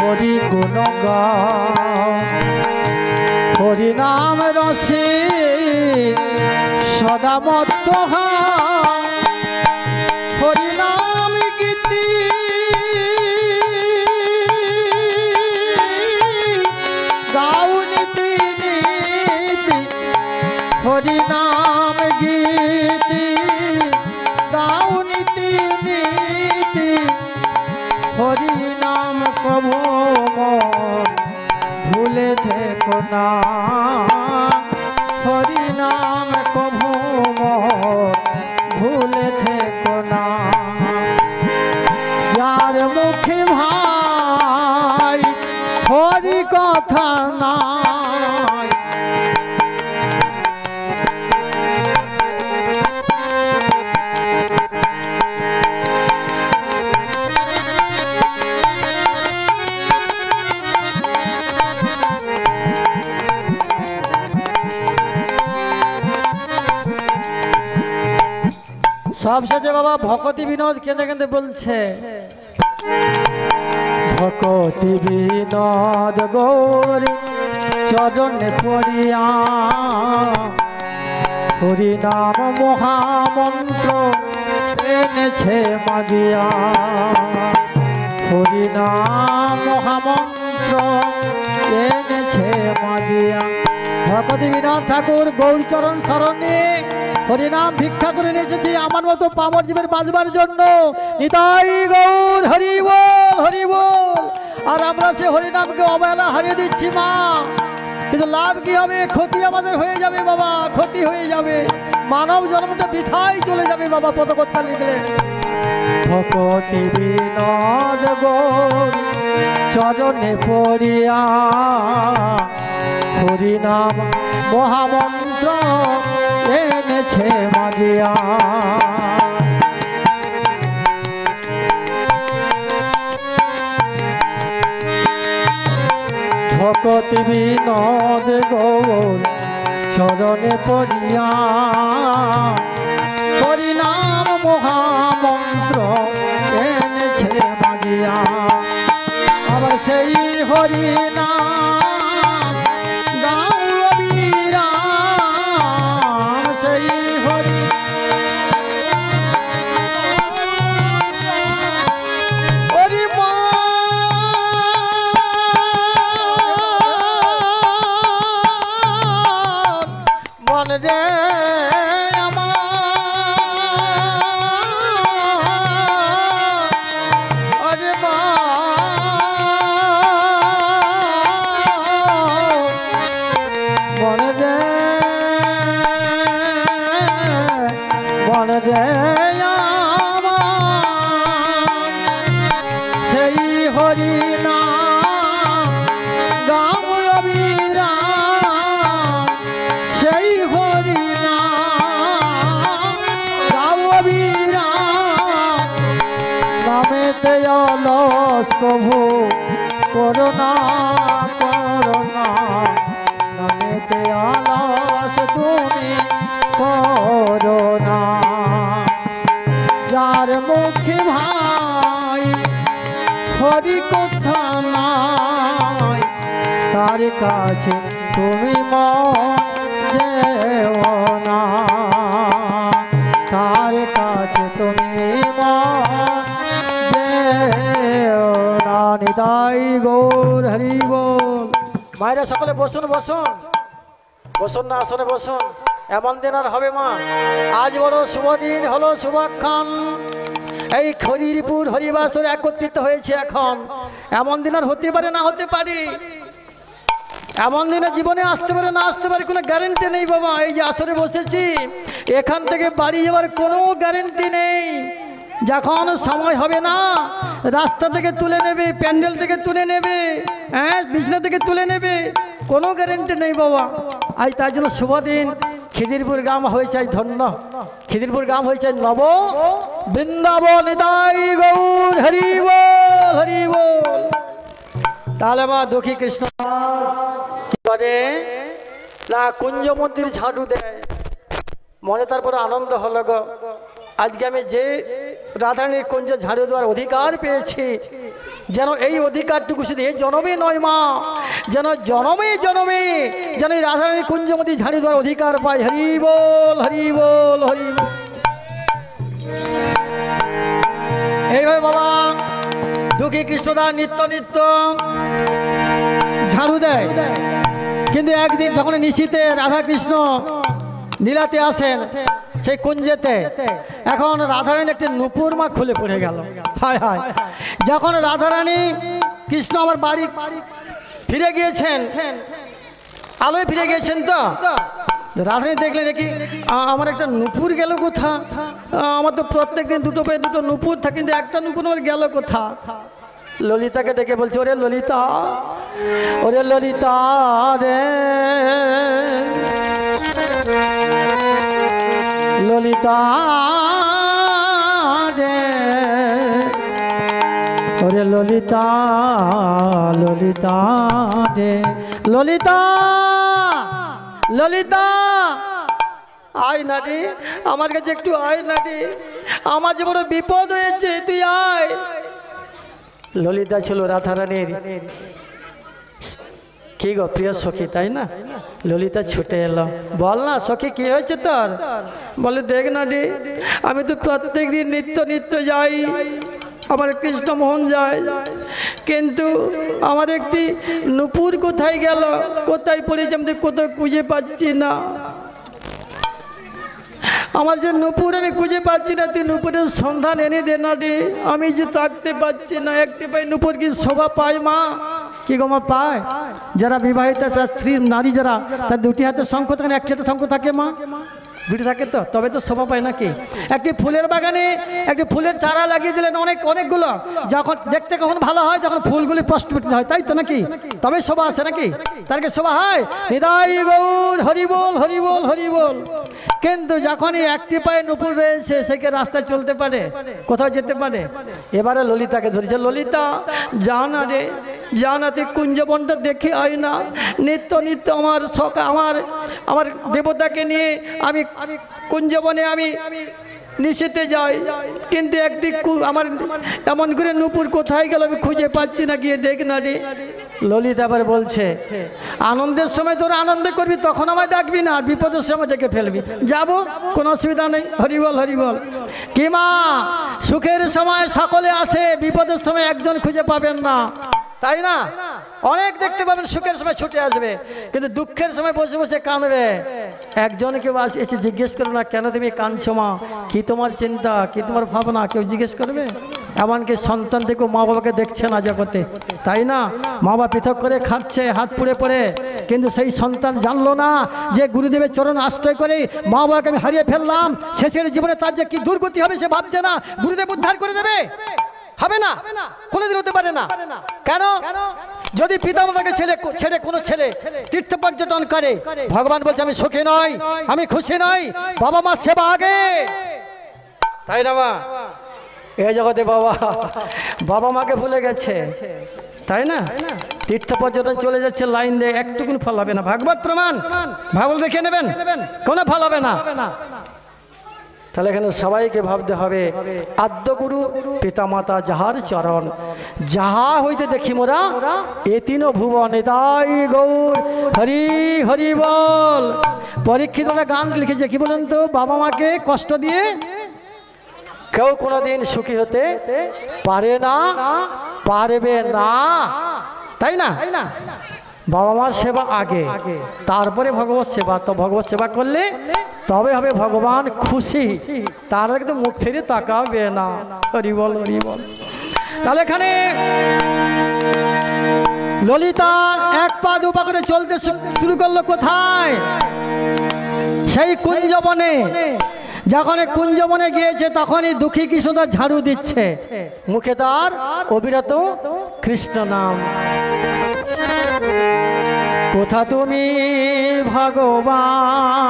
হরি গুণ গাও, হরি নাম রসে সদা মত্ত হও। হরি নাম গীতি গাও নীতি নীতি, হরি নাম গীতি গাও নীতি নীতি, হরি নাম কবু মন ভুলে থেকো না, হরি নাম কবু মন ভুলে থেকো না। যার মুখে ভাই হরি কথা নাই, সবশেষে বাবা ভকতি বিনোদ কেঁদে কেঁদে বলছে, ভকতি বিনোদ গৌরী চরণে পড়িয়া হরি নাম মহামন্ত্র এনেছে মাগিয়া, হরি নাম মহামন্ত্র এনেছে মাগিয়া। ভকতি বিনোদ ঠাকুর গৌরচরণ শরণে হরিনাম ভিক্ষা করে নিয়েছি আমার মতো পামর জীবের বাঁচবার জন্য। নিতাই গৌর হরি বল, হরি বল। আর আমরা সে হরিনামকে অবহেলা হারিয়ে দিচ্ছি মা, কিন্তু লাভ কি হবে? ক্ষতি আমাদের হয়ে যাবে বাবা, ক্ষতি হয়ে যাবে, মানব জন্মটা বৃথাই চলে যাবে বাবা। পদকথা লিখলেন ভকতি বিনোদ গৌর চরণে পড়িয়া হরিনাম মহামন্ত্র এনেছে মাগিয়া। ভকতি বিনোদ গৌর চরণে পড়িয়া হরিনাম মহামন্ত্র এনেছে মাগিয়া। আবার সেই হরিনাম গাও অবিরাম, সেই হরি হরি মন রে সেই হরিনাম গাও অবিরাম, সেই হরিনাম গাও অবিরাম। নামেতে অলস প্রভু করুণা করুণা, নামেতে অলস তুমি করুণা। যার মুখে ভাই হরি কথা নাই, তার কাছে তুমি মন যেও না, তার কাছে তুমি মন যেও না। নিতাই গৌর হরি বল। মায়েরা সকলে বসুন বসুন বসুন না, আসনে বসুন। এমন দিন আর হবে মা, আজ বড় শুভ দিন হলো শুভক্ষণ। এই খরিরপুর হরিবাসর একত্রিত হয়েছে এখন। এমন দিন আর হতে পারে না হতে পারে, এমন দিনে জীবনে আসতে পারে না আসতে পারে, কোনো গ্যারেন্টি নেই বাবা। এই যে আসরে বসেছি, এখান থেকে বাড়ি যাওয়ার কোনো গ্যারেন্টি নেই। যখন সময় হবে না, রাস্তা থেকে তুলে নেবে, প্যান্ডেল থেকে তুলে নেবে, হ্যাঁ বিছনা থেকে তুলে নেবে, কোনো গ্যারেন্টি নেই বাবা। আজ তাই জন্য শুভ দিন। খিদিরপুর গ্রাম হয়েছে ধন্য, খিদিরপুর গ্রাম হয়েছে নব বৃন্দাবন। নিতাই গৌর হরি বল হরি বল। তাহলে মা দুঃখী কৃষ্ণ করে না কুঞ্জ মন্দির ঝাড়ু দেয়, মনে তারপরে আনন্দ হলো গো। আজকে আমি যে রাধারানীর কুঞ্জ ঝাড়ু দেওয়ার অধিকার পেয়েছি, যেন এই অধিকারটুকু শুধু এই জনমে নয় মা, যেন জনমে জনমে যেন এই রাধারানীর কুঞ্জমতি ঝাড়ু দেওয়ার অধিকার পাই। হরি বল হরি বল হরি বল। এইভাবে বাবা দুঃখী কৃষ্ণদাস নিত্য নিত্য ঝাড়ু দেয়। কিন্তু একদিন যখন নিশীতে রাধা কৃষ্ণ নীলাতে আসেন সেই কুঞ্জেতে, এখন রাধারানী একটি নূপুর মা খুলে পড়ে গেল। হায় হায়, যখন রাধারানী কৃষ্ণ আমার বাড়ি ফিরে গিয়েছেন, আলোয় ফিরে গিয়েছেন, তো রাধারানী দেখলেন নাকি আমার একটা নূপুর গেল কোথা। আমার তো প্রত্যেক দিন দুটো পায়ে দুটো নূপুর থাকে, কিন্তু একটা নূপুর আমার গেল কোথা। ললিতাকে ডেকে বলছে, ওরে ললিতা, ওরে ললিতা রে ললিতা রে, ওরে ললিতা ললিতা রে, ললিতা ললিতা আয় না রে, আমার কাছে একটু আয় না রে, আমার যে বড় বিপদ হয়েছে, তুই আয়। ললিতা ছিল রাধারানীর কি গো প্রিয় সখী, তাই না? ললিতা ছুটে এলো, বল না সখী কি হয়েছে তোর? বলে দেখ না রে, আমি তো প্রত্যেক দিন নিত্য নিত্য যাই, আমার কৃষ্ণমোহন যায়, কিন্তু আমার একটি নূপুর কোথায় গেল, কোথায় পড়েছে আমি কোথাও খুঁজে পাচ্ছি না। আমার যে নূপুর আমি খুঁজে পাচ্ছি না, তুই নূপুরের সন্ধান এনে দে না রে, আমি যে থাকতে পারছি না। একটি পাই নূপুর কি শোভা পায় মা? কি গো মা পায়? যারা বিবাহিত স্ত্রী নারী যারা, তার দুটি হাতে শঙ্খ থাকে, একটি হাতে শঙ্খ থাকে মা, ভিড় থাকে তো, তবে তো শোভা পায় নাকি। একটি ফুলের বাগানে একটি ফুলের চারা লাগিয়ে দিলেন অনেকগুলো, যখন দেখতে কখন ভালো হয় যখন ফুলগুলি প্রস্ফুটিত হয়, তাই তো নাকি, তবে শোভা আছে নাকি, তার কি শোভা হয়? নিতাই গৌর হরি বল হরি বল হরি বল। কিন্তু যখনই একটি পায়ে নুপুর রয়েছে, সে কি রাস্তায় চলতে পারে, কোথাও যেতে পারে? এবারে ললিতাকে ধরেছে, ললিতা যা না রে, যা না, তুই কুঞ্জবনটা দেখে আয় না। নিত্য নিত্য আমার আমার দেবতাকে নিয়ে আমি কুঞ্জবনে আমি নিষেধে যাই, কিন্তু একটি আমার এমন করে নুপুর কোথায় গেল আমি খুঁজে পাচ্ছি না, গিয়ে দেখ না রে। ললিতা আবার বলছে, আনন্দের সময় তোরা আনন্দ করবি, তখন আমায় ডাকবি না, আর বিপদের সময় ডেকে ফেলবি, যাবো, কোনো অসুবিধা নেই। হরিবল হরিবল। কি মা, সুখের সময় সকলে আসে, বিপদের সময় একজন খুঁজে পাবেন না, তাই না? অনেক দেখতে পাবেন সুখের সময় ছুটে আসবে, কিন্তু দুঃখের সময় বসে বসে কাঁদবে। একজনকে এসে জিজ্ঞেস করবে না, কেন তুমি কাঁদছো মা, কি তোমার চিন্তা, কি তোমার ভাবনা, কেউ জিজ্ঞেস করবে? এমনকি সন্তান থেকেও মা বাবাকে দেখছে না জগতে, তাই না? মা বাবা পৃথক করে খাচ্ছে হাত পুড়ে পড়ে, কিন্তু সেই সন্তান জানলো না যে গুরুদেবের চরণ আশ্রয় করে মা বাবাকে আমি হারিয়ে ফেললাম, শেষের জীবনে তার যে কি দুর্গতি হবে সে ভাবছে না। গুরুদেব উদ্ধার করে দেবে, হবে না, কোনোদিন হতে পারে না। কেন? যদি পিতামাতাকে ছেড়ে কোনো ছেলে তীর্থ পর্যটন করে, ভগবান বলছে আমি সুখী নই, আমি খুশি নই, বাবা মা সেবা আগে, তাই না মা? এই জগতে বাবা মাকে ভুলে গেছে, তাই না? তীর্থ পর্যটন চলে যাচ্ছে লাইন দিয়ে, একটুকুন ফল হবে না। ভাগবত প্রমাণ, ভাগবত দেখে নেবেন, কোনো ফল হবে না। তাহলে এখানে সবাইকে ভাবতে হবে, আদ্যগুরু পিতামাতা যাহার চরণ, যাহা হইতে দেখি মোরা এ তিন ভুবন, নিতাই গৌর হরি হরি বল। পরীক্ষিত গান লিখেছে, কি বলেন তো, বাবা মাকে কষ্ট দিয়ে কেউ কোনোদিন সুখী হতে পারে না, পারবে না, তাই না? বাবা মার সেবা আগে, তারপরে ভগবত সেবা। তো ভগবত সেবা করলে তবে হবে ভগবান খুশি, তার একদম মুখ ফিরে তাকাবে না। হরি বল হরি বল। তাহলে এখানে ললিতা এক পা দু পা করে চলতে শুরু করলো কোথায়? সেই কুঞ্জবনে। যখন কুঞ্জবনে গিয়েছে তখনই দুঃখী কৃষ্ণ তার ঝাড়ু দিচ্ছে, মুখে তার অবিরত কৃষ্ণ নাম। কোথা তুমি ভগবান,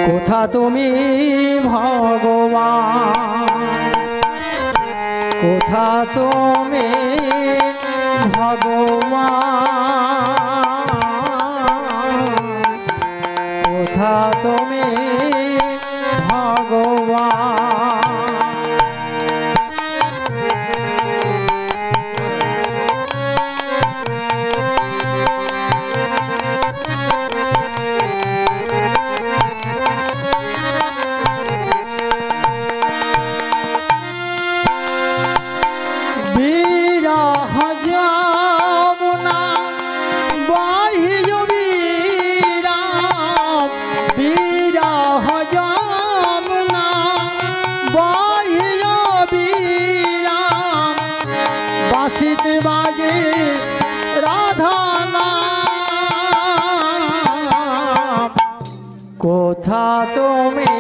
কোথা তুমি ভগবান, কোথা তুমি ভগবান, কোথা তুমি ভগবান। বাজে রাধা নাম, কোথা তুমি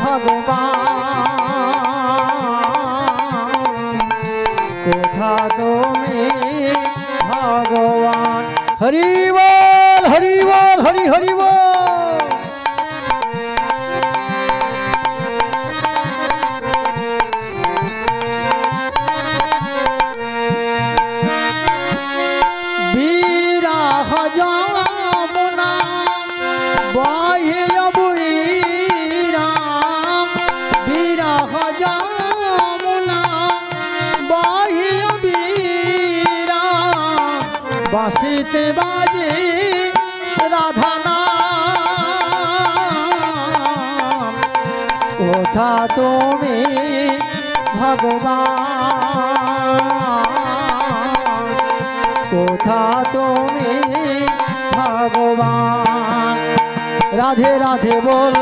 ভগবান, কোথা তুমি ভগবান। হরি বল হরি বল হরি হরি বল। বাঁশিতে বাজে রাধা নাম, কোথা তুমি ভগবান, কোথা তুমি ভগবান। রাধে রাধে বল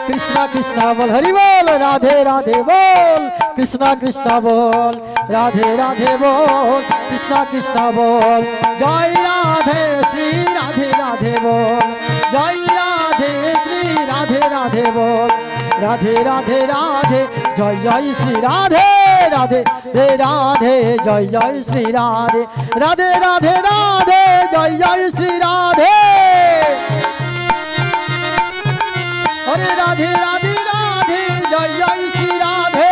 कृष्णा कृष्णा बोल हरि बोल, राधे राधे बोल, कृष्णा कृष्णा बोल, राधे राधे बोल, कृष्णा कृष्णा बोल, जय राधे श्री राधे राधे बोल, जय राधे श्री राधे राधे बोल, राधे राधे राधे जय जय श्री राधे राधे रे राधे जय जय श्री राधे, राधे राधे राधे जय जय श्री राधे, अरे राधे राधे राधे जय जय श्री राधे,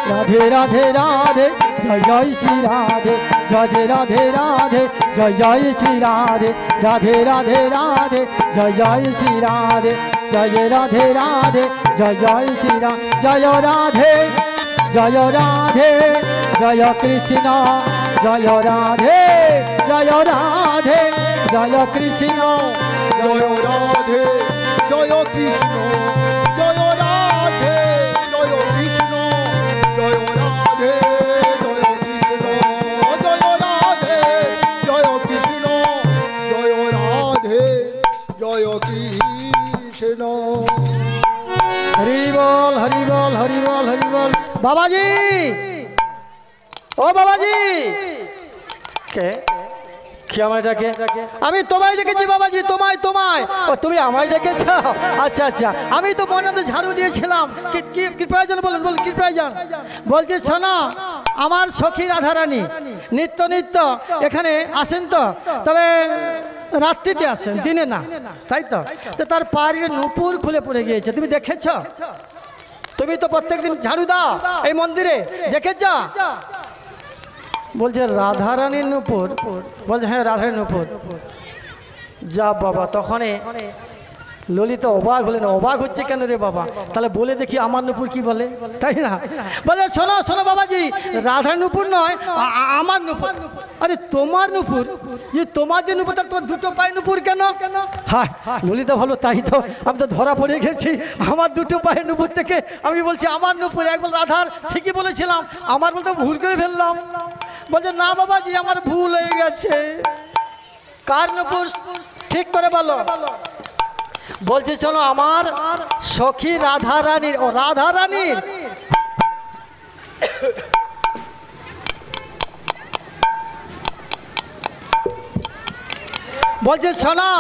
राधे राधे राधे जय जय श्री राधे, राधे राधे राधे जय जय श्री राधे, राधे राधे राधे जय जय श्री राधे, जय राधे राधे जय जय श्री राधे, जय राधे जय राधे जय कृष्ण, जय राधे जय राधे जय कृष्ण, जय राधे जय कृष्ण, जय राधे जय कृष्ण, जय राधे जय कृष्ण, जय राधे जय कृष्ण, जय राधे जय कृष्ण। हरि बोल हरि बोल हरि बोल हरि बोल। बाबा जी, ओ बाबा जी, কে কি আমায় ডাকে? আমি তোমায় ডেকেছি বাবাজি, তোমায় তোমায়। ও তুমি আমায় ডেকেছ? আচ্ছা আচ্ছা, আমি তো মনে ঝাড়ু দিয়েছিলাম। কি প্রয়োজন বলুন, বলুন কি প্রয়োজন? বলছি শোনো, আমার সখী রাধারানী নিত্য নিত্য এখানে আসেন তো, তবে রাত্রিতে আসেন, দিনে না, তাই তো? তো তার পায়ের নুপুর খুলে পড়ে গিয়েছে, তুমি দেখেছ? তুমি তো প্রত্যেকদিন ঝাড়ু দাও এই মন্দিরে, দেখেছ? বলছে রাধারানীর নুপুর? বলছে হ্যাঁ রাধারানীর নুপুর। যা বাবা, তখন ললিতা অবাক হলেন, অবাক হচ্ছে কেন রে বাবা? তাহলে বলে দেখি আমার নুপুর কি বলে, তাই না? বলে শোনো শোনো বাবাজি, রাধার নুপুর নয়, আমার নুপুর। আরে তোমার নুপুর? যে তোমার যে নুপুর, তার তোমার দুটো পায়ে নুপুর কেন? হ্যাঁ ললিতা ভালো, তাই তো আমি তো ধরা পড়ে গেছি, আমার দুটো পায়ে নুপুর থেকে আমি বলছি আমার নুপুর। একবার রাধার ঠিকই বলেছিলাম, আমার বলতে ভুল করে ফেললাম। বলছে না বাবাজি, আমার ভুল হয়ে গেছে। কার নুপুর ঠিক করে বলো। বলছে চলো আমার সখী রাধারানীর। ও রাধারানীর? বলছে শোনো,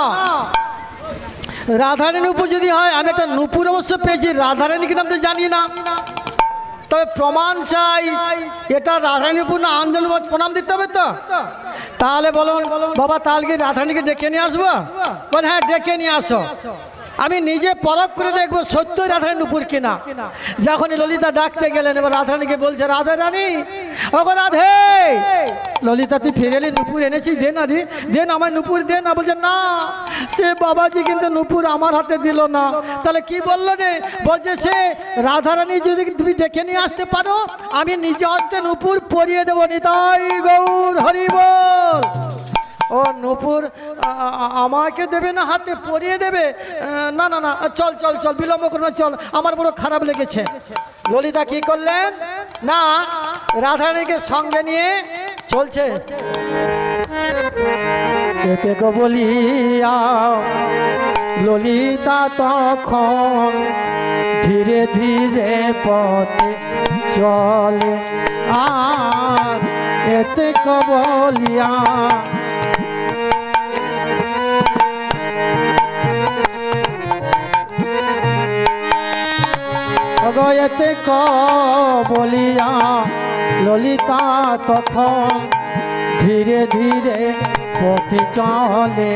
রাধারানীর নুপুর যদি হয়, আমি একটা নুপুর অবশ্য পেয়েছি, রাধারানীকে নাম তো জানি না, তবে প্রমাণ চাই এটা রাধারানীর নুপুর না আঞ্জন, প্রণাম দিতে হবে তো। তাহলে বলুন বাবা, তাহলে কি রাধারানীকে ডেকে নিয়ে আসবো? বল হ্যাঁ ডেকে নিয়ে আসো, আমি নিজে পরখ করে দেখবো সত্যই রাধারানী নুপুর কিনা। যখন ললিতা ডাকতে গেলেন, এবার রাধারানীকে বলছে রাধারানী, ওগো রাধে। ললিতা তুই ফিরে এলি, নুপুর এনেছিস, দে না রে, দে না আমার নুপুর, দে না। বলছে না, সে বাবাজি কিন্তু নুপুর আমার হাতে দিল না। তাহলে কি বললো রে? বলছে সে রাধারানী যদি তুমি ডেকে নিয়ে আসতে পারো, আমি নিজে হাতে নুপুর পরিয়ে দেবো। নিতাই গৌর হরি বল। ও নুপুর আমাকে দেবে না, হাতে পরিয়ে দেবে? না না না, চল চল চল, বিলম্ব করবে, চল, আমার বড় খারাপ লেগেছে। ললিতা কি করলেন না, রাধারানীকে সঙ্গে নিয়ে চলছে। এতে গো বলিয়া ললিতা তখন ধীরে ধীরে পথে চলে, আর এতে গো বলিয়া এতে ক বলিয়া ললিতা তখন ধীরে ধীরে পথে চলে।